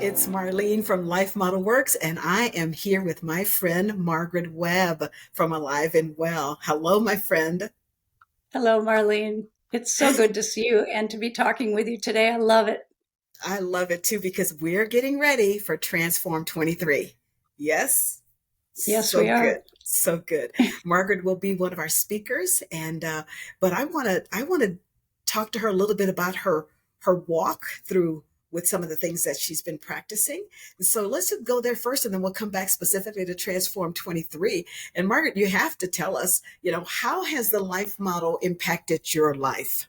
it's Marlene from Life Model Works, and I am here with my friend Margaret Webb from Alive and Well. Hello, my friend. Hello, Marlene. It's so good to see you and to be talking with you today. I love it. I love it too because we're getting ready for Transform 23. Yes? Yes, So we are. good. So good. Margaret will be one of our speakers, and but I want to talk to her a little bit about her walk through with some of the things that she's been practicing. So let's just go there first, and then we'll come back specifically to Transform 23. And Margaret, you have to tell us, how has the life model impacted your life?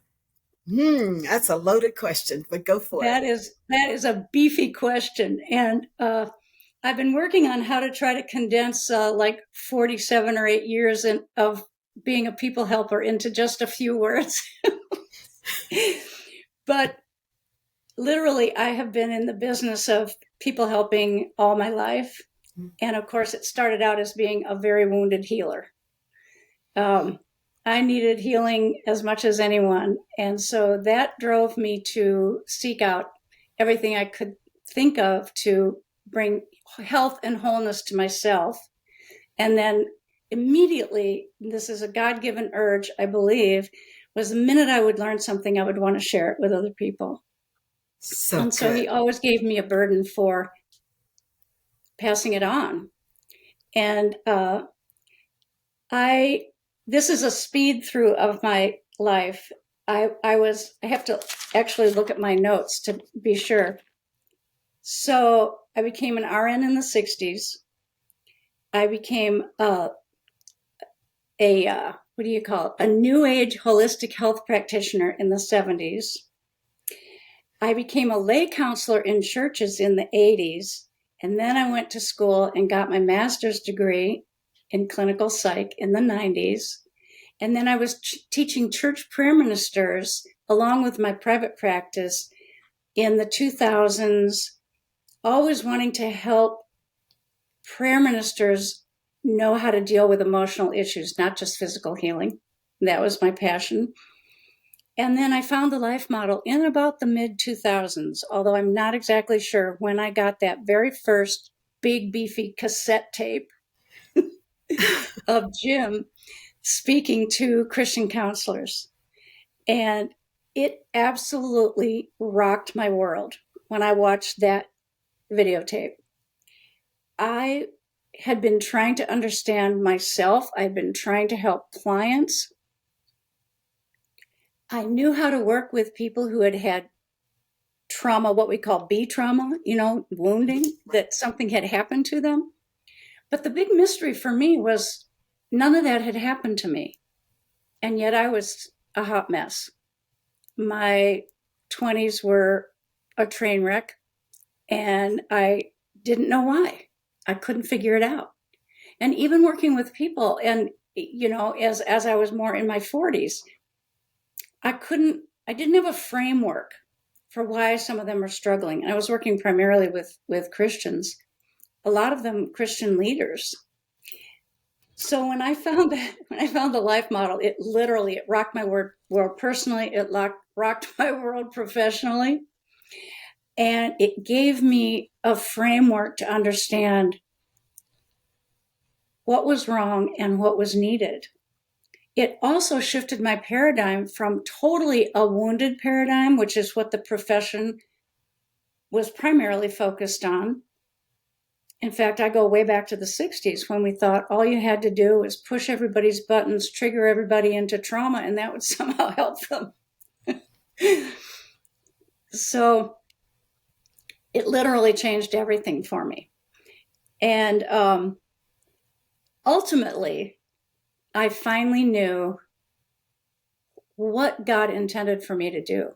That's a loaded question, but go for it. That is a beefy question, and I've been working on how to try to condense like 47 or 8 years of being a people helper into just a few words. But literally, I have been in the business of people helping all my life, and of course, it started out as being a very wounded healer. Um, I needed healing as much as anyone. And so that drove me to seek out everything I could think of to bring health and wholeness to myself. And then immediately, this is a God given urge, I believe, was the minute I would learn something, I would want to share it with other people. So And so he good. always gave me a burden for passing it on. And I this is a speed through of my life. I have to actually look at my notes to be sure. So I became an RN in the 60s. I became what do you call it? A new age holistic health practitioner in the 70s. I became a lay counselor in churches in the 80s. And then I went to school and got my master's degree in clinical psych in the 90s. And then I was teaching church prayer ministers along with my private practice in the 2000s, always wanting to help prayer ministers know how to deal with emotional issues, not just physical healing. That was my passion. And then I found the life model in about the mid 2000s, although I'm not exactly sure when I got that very first big, beefy cassette tape of Jim speaking to Christian counselors. And it absolutely rocked my world when I watched that videotape. I had been trying to understand myself. I'd been trying to help clients. I knew how to work with people who had had trauma, what we call B trauma, wounding, that something had happened to them. But the big mystery for me was none of that had happened to me. And yet I was a hot mess. My 20s were a train wreck, and I didn't know why. I couldn't figure it out. And even working with people, and as I was more in my 40s, I didn't have a framework for why some of them are struggling. And I was working primarily with Christians, a lot of them Christian leaders. So when I found the life model, it rocked my world personally. It rocked my world professionally. And it gave me a framework to understand what was wrong and what was needed. It also shifted my paradigm from totally a wounded paradigm, which is what the profession was primarily focused on. In fact, I go way back to the 60s when we thought all you had to do was push everybody's buttons, trigger everybody into trauma, and that would somehow help them. So it literally changed everything for me. And ultimately, I finally knew what God intended for me to do,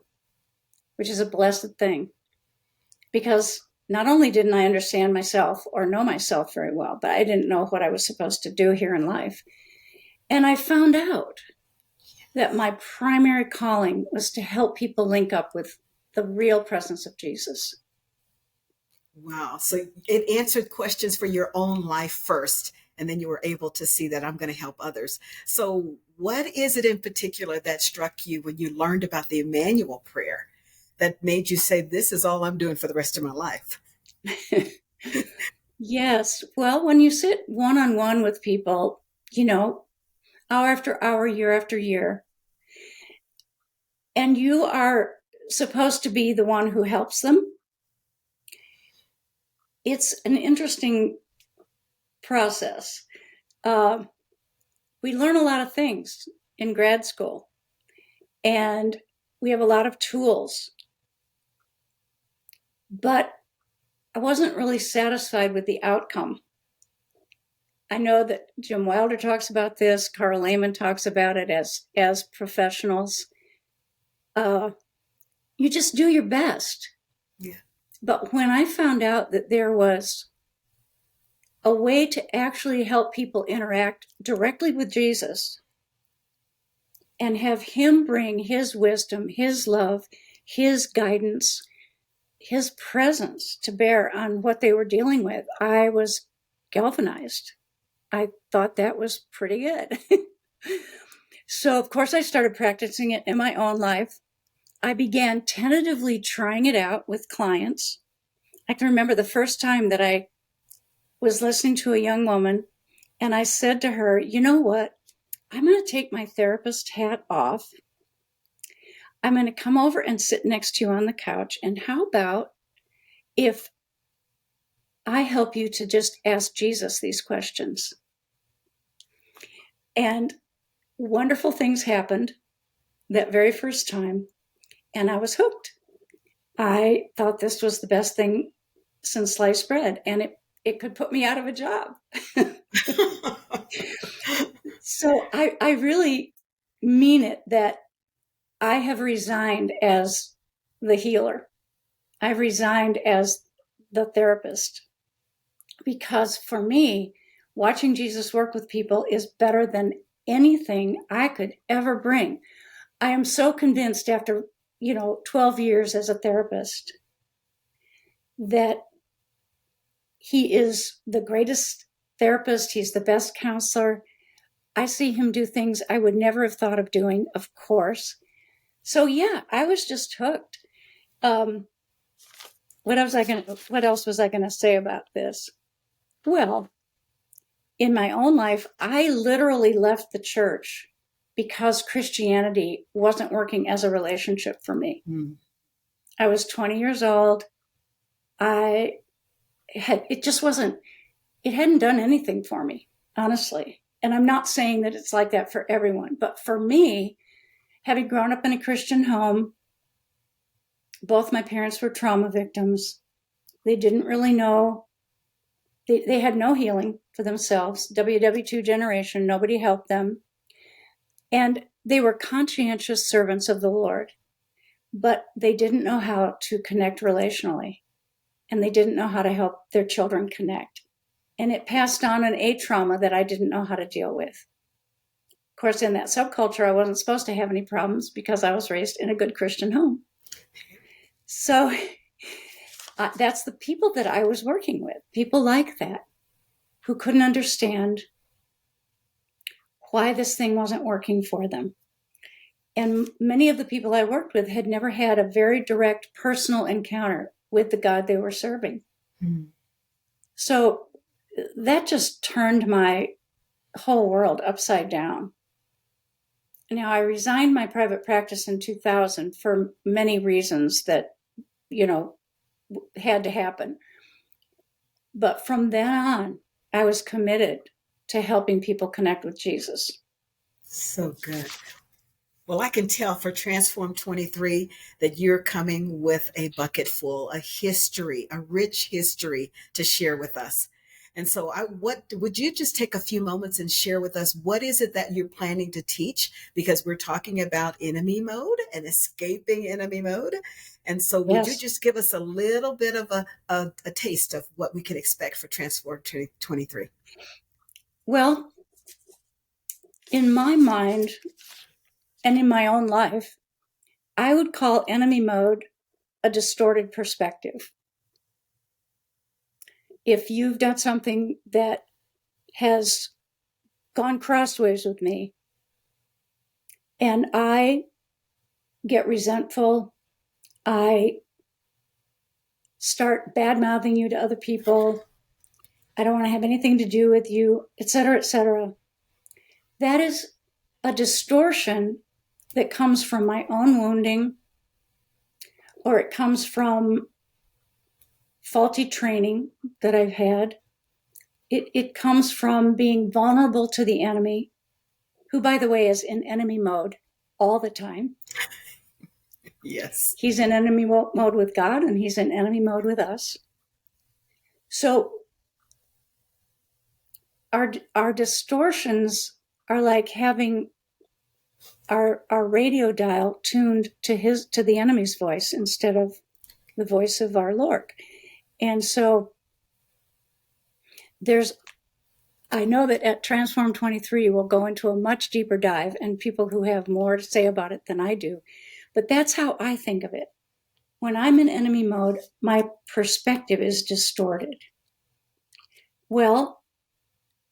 which is a blessed thing. Because not only didn't I understand myself or know myself very well, but I didn't know what I was supposed to do here in life. And I found out that my primary calling was to help people link up with the real presence of Jesus. Wow. So it answered questions for your own life first, and then you were able to see that I'm going to help others. So, what is it in particular that struck you when you learned about the Emmanuel prayer that made you say, this is all I'm doing for the rest of my life? Yes. Well, when you sit one-on-one with people, hour after hour, year after year, and you are supposed to be the one who helps them, it's an interesting process. Uh, we learn a lot of things in grad school, and we have a lot of tools, but I wasn't really satisfied with the outcome. I know that Jim Wilder talks about this, Carl Lehman talks about it as professionals. You just do your best. Yeah. But when I found out that there was a way to actually help people interact directly with Jesus and have him bring his wisdom, his love, his guidance, his presence to bear on what they were dealing with, I was galvanized. I thought that was pretty good. So, of course, I started practicing it in my own life. I began tentatively trying it out with clients. I can remember the first time that I was listening to a young woman, and I said to her, you know what? I'm going to take my therapist hat off. I'm going to come over and sit next to you on the couch. And how about if I help you to just ask Jesus these questions? And wonderful things happened that very first time, and I was hooked. I thought this was the best thing since sliced bread, and it could put me out of a job. So I really mean it that I have resigned as the healer. I've resigned as the therapist because for me, watching Jesus work with people is better than anything I could ever bring. I am so convinced after, 12 years as a therapist that he is the greatest therapist. He's the best counselor. I see him do things I would never have thought of doing, of course. So yeah, I was just hooked. What else was I gonna say about this? Well, in my own life, I literally left the church because Christianity wasn't working as a relationship for me. Mm. I was 20 years old. It just wasn't, it hadn't done anything for me, honestly. And I'm not saying that it's like that for everyone, but for me, having grown up in a Christian home, both my parents were trauma victims. They didn't really know. They had no healing for themselves. WW2 generation, nobody helped them. And they were conscientious servants of the Lord, but they didn't know how to connect relationally. And they didn't know how to help their children connect. And it passed on a trauma that I didn't know how to deal with. Of course, in that subculture, I wasn't supposed to have any problems because I was raised in a good Christian home. So that's the people that I was working with, people like that, who couldn't understand why this thing wasn't working for them. And many of the people I worked with had never had a very direct personal encounter with the God they were serving. Mm. So that just turned my whole world upside down. Now, I resigned my private practice in 2000 for many reasons that, had to happen. But from then on, I was committed to helping people connect with Jesus. So good. Well, I can tell for Transform 23 that you're coming with a bucket full, a history, a rich history to share with us. And so what would you just take a few moments and share with us, what is it that you're planning to teach? Because we're talking about enemy mode and escaping enemy mode. And so would you just give us a little bit of a taste of what we can expect for Transform 23? Well, in my mind and in my own life, I would call enemy mode a distorted perspective. If you've done something that has gone crossways with me and I get resentful, I start bad-mouthing you to other people. I don't want to have anything to do with you, etc., etc. That is a distortion that comes from my own wounding, or it comes from faulty training that I've had. It comes from being vulnerable to the enemy, who, by the way, is in enemy mode all the time. Yes. He's in enemy mode with God, and he's in enemy mode with us. So our distortions are like having our radio dial tuned to the enemy's voice instead of the voice of our Lord. And so I know that at Transform 23, we'll go into a much deeper dive, and people who have more to say about it than I do. But that's how I think of it. When I'm in enemy mode, my perspective is distorted. Well,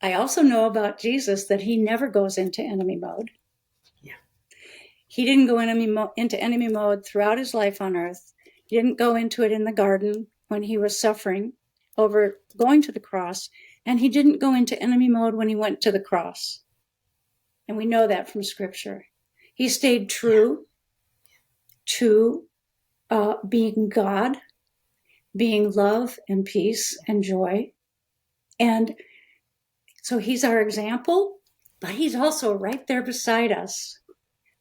I also know about Jesus that he never goes into enemy mode. Yeah. He didn't go into enemy mode throughout his life on earth. He didn't go into it in the garden when he was suffering over going to the cross. And he didn't go into enemy mode when he went to the cross. And we know that from Scripture. He stayed true to being God, being love and peace and joy. And so he's our example, but he's also right there beside us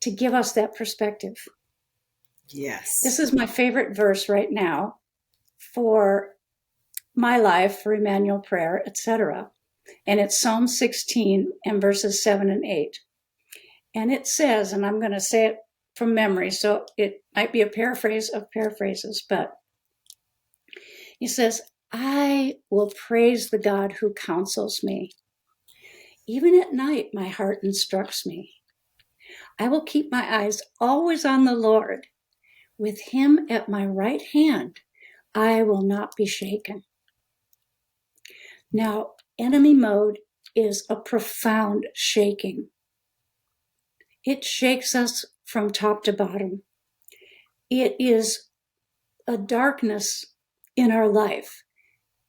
to give us that perspective. Yes. This is my favorite verse right now for my life, for Emmanuel prayer, etc. And it's Psalm 16 and verses 7 and 8. And it says, and I'm going to say it from memory, so it might be a paraphrase of paraphrases, but he says, I will praise the God who counsels me. Even at night, my heart instructs me. I will keep my eyes always on the Lord. With him at my right hand, I will not be shaken. Now, enemy mode is a profound shaking. It shakes us from top to bottom. It is a darkness in our life.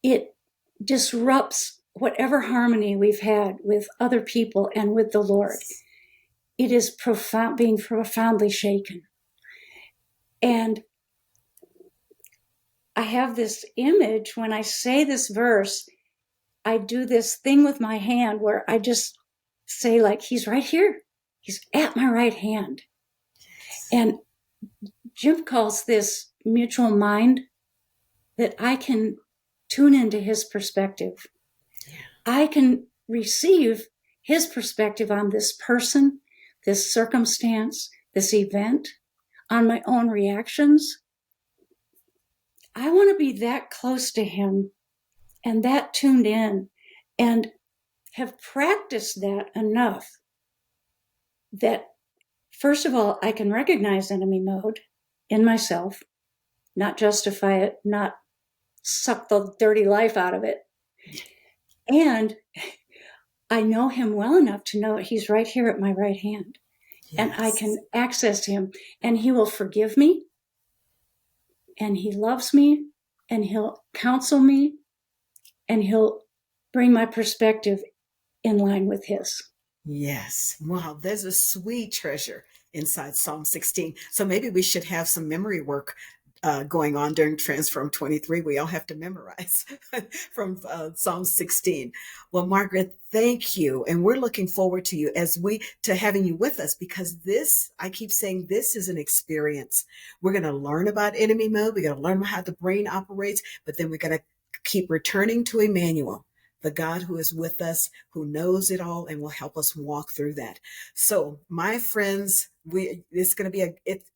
It disrupts whatever harmony we've had with other people and with the Lord. It is being profoundly shaken. And I have this image when I say this verse, I do this thing with my hand where I just say, like, he's right here. He's at my right hand. And Jim calls this mutual mind, that I can tune into his perspective. I can receive his perspective on this person, this circumstance, this event, on my own reactions. I want to be that close to him and that tuned in, and have practiced that enough that, first of all, I can recognize enemy mode in myself, not justify it, not suck the dirty life out of it. And I know him well enough to know he's right here at my right hand. Yes. And I can access him, and he will forgive me, and he loves me, and he'll counsel me, and he'll bring my perspective in line with his. Yes. Wow. There's a sweet treasure inside Psalm 16. So maybe we should have some memory work going on during Transform 23. We all have to memorize from Psalm 16. Well, Margaret, thank you. And we're looking forward to having you with us, because I keep saying, this is an experience. We're going to learn about enemy mode. We're going to learn how the brain operates, but then we're going to keep returning to Emmanuel, the God who is with us, who knows it all and will help us walk through that. So, my friends, it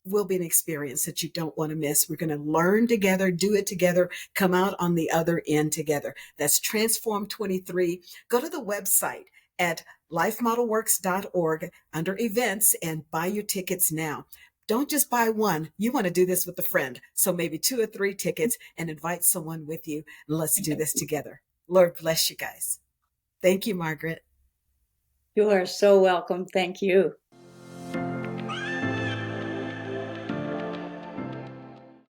will be an experience that you don't want to miss. We're going to learn together, do it together, come out on the other end together. That's Transform 23. Go to the website at lifemodelworks.org under events and buy your tickets now. Don't just buy one. You want to do this with a friend. So maybe 2 or 3 tickets, and invite someone with you. Let's do this together. Lord bless you guys. Thank you, Margaret. You are so welcome. Thank you.